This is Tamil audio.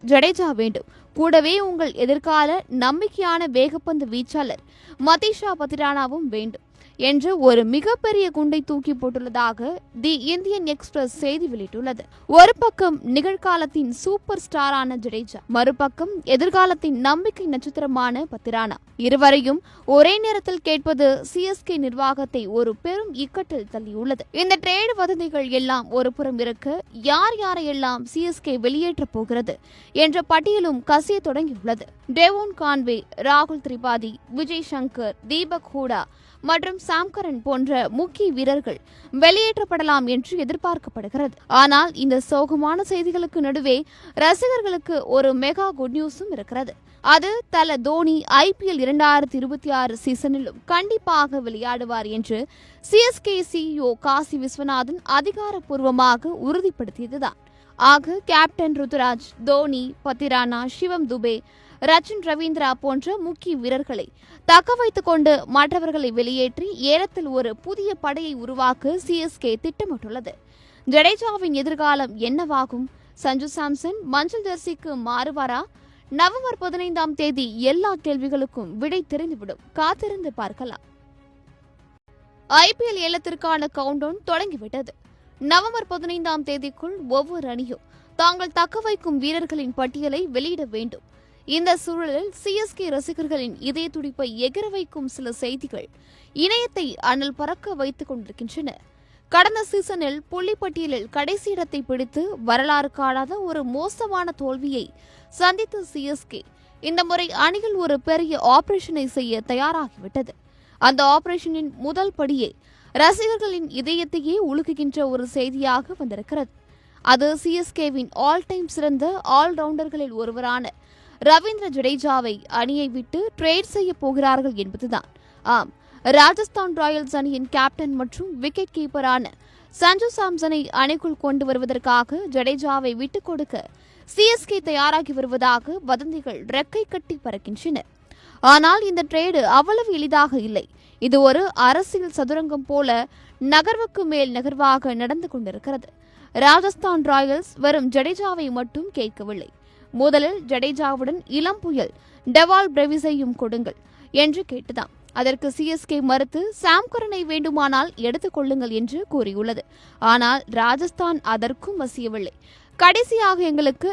ஜடேஜா வேண்டும். கூடவே உங்கள் எதிர்கால நம்பிக்கையான வேகப்பந்து வீச்சாளர் மதீஷா பத்திரானாவும் வேண்டும் என்று ஒரு மிகப்பெரிய குண்டை தூக்கி போட்டுள்ளதாக தி இந்தியன் எக்ஸ்பிரஸ் செய்தி வெளியிட்டுள்ளது. ஒரு பக்கம் நிகழ்காலத்தின் சூப்பர் ஸ்டாரான ஜடேஜா, மறுபக்கம் எதிர்காலத்தின் நம்பிக்கை நட்சத்திரமான பத்திரானா. இருவரையும் ஒரே நேரத்தில் கேட்பது சிஎஸ்கே நிர்வாகத்தை ஒரு பெரும் இக்கட்டில் தள்ளியுள்ளது. இந்த ட்ரேட் வதந்திகள் எல்லாம் ஒரு புறம் இருக்க, யார் யாரையெல்லாம் சிஎஸ்கே வெளியேற்றப் போகிறது என்ற பட்டியலும் கசிய தொடங்கியுள்ளது. டேவோன் கான்வே, ராகுல் திரிபாதி, விஜய் சங்கர், தீபக் ஹூடா மற்றும் சாம்கரன் போன்ற முக்கிய வீரர்கள் வெளியேற்றப்படலாம் என்று எதிர்பார்க்கப்படுகிறது. ஆனால் இந்த சோகமான செய்திகளுக்கு நடுவே ரசிகர்களுக்கு ஒரு மெகா குட் நியூஸும் இருக்கிறது. அது தல தோனி IPL 2026 சீசனிலும் கண்டிப்பாக விளையாடுவார் என்று சிஎஸ்கே CEO காசி விஸ்வநாதன் அதிகாரப்பூர்வமாக உறுதிப்படுத்தியதுதான். ஆக கேப்டன் ருத்துராஜ், தோனி, பத்திரானா, சிவம் துபே, ரச்சின் ரவீந்திரா போன்ற முக்கிய வீரர்களை தக்க வைத்துக் கொண்டு மற்றவர்களை வெளியேற்றி ஏலத்தில் ஒரு புதிய படையை உருவாக்க சிஎஸ்கே திட்டமிட்டுள்ளது. ஜடேஜாவின் எதிர்காலம் என்னவாகும்? சஞ்சு சாம்சன் மஞ்சள் ஜெர்சிக்கு மாறுவாரா? நவம்பர் 15ஆம் தேதி எல்லா கேள்விகளுக்கும் விடை தெரிந்துவிடும். காத்திருந்து பார்க்கலாம். IPL ஏலத்திற்கான கவுண்டவுன் தொடங்கிவிட்டது. நவம்பர் 15ஆம் தேதிக்குள் ஒவ்வொரு அணியும் தாங்கள் தக்க வைக்கும் வீரர்களின் பட்டியலை வெளியிட வேண்டும். இந்த சூழலில் சிஎஸ்கே ரசிகர்களின் இதய துடிப்பை எகிர வைக்கும் சில செய்திகள் இணையத்தை அனல் பறக்க வைத்துக் கொண்டிருக்கின்றன. கடந்த சீசனில் புள்ளிப்பட்டியலில் கடைசி இடத்தை பிடித்து வரலாறு காணாத ஒரு மோசமான தோல்வியை சந்தித்த சிஎஸ்கே இந்த முறை அணியில் ஒரு பெரிய ஆபரேஷனை செய்ய தயாராகிவிட்டது. அந்த ஆபரேஷனின் முதல் படியே ரசிகர்களின் இதயத்தையே உலுக்குகின்ற ஒரு செய்தியாக வந்திருக்கிறது. அது சிஎஸ்கேவின் ஆல் டைம் சிறந்த ஆல்ரவுண்டர்களில் ஒருவரான ரவீந்திர ஜடேஜாவை அணியை விட்டு ட்ரேட் செய்ய போகிறார்கள் என்பதுதான். ஆம், ராஜஸ்தான் ராயல்ஸ் அணியின் கேப்டன் மற்றும் விக்கெட் கீப்பரான சஞ்சு சாம்சனை அணிக்குள் கொண்டு வருவதற்காக ஜடேஜாவை விட்டுக் கொடுக்க சிஎஸ்கே தயாராகி வருவதாக வதந்திகள் ரெக்கை கட்டி பறக்கின்றன. ஆனால் இந்த ட்ரேடு அவ்வளவு எளிதாக இல்லை. இது ஒரு அரசியல் சதுரங்கம் போல நகர்வுக்கு மேல் நகர்வாக நடந்து கொண்டிருக்கிறது. ராஜஸ்தான் ராயல்ஸ் வெறும் ஜடேஜாவை மட்டும் கேட்கவில்லை. முதலில் ஜடேஜாவுடன் இளம் புயல் டெவால் பிரெவிஸையும் கொடுங்கள் என்று கேட்டுதான். அதற்கு சிஎஸ்கே மறுத்து சாம்கரனை வேண்டுமானால் எடுத்துக் கொள்ளுங்கள் என்று கூறியுள்ளது. ஆனால் ராஜஸ்தான் அதற்கும் வசியவில்லை. கடைசியாக எங்களுக்கு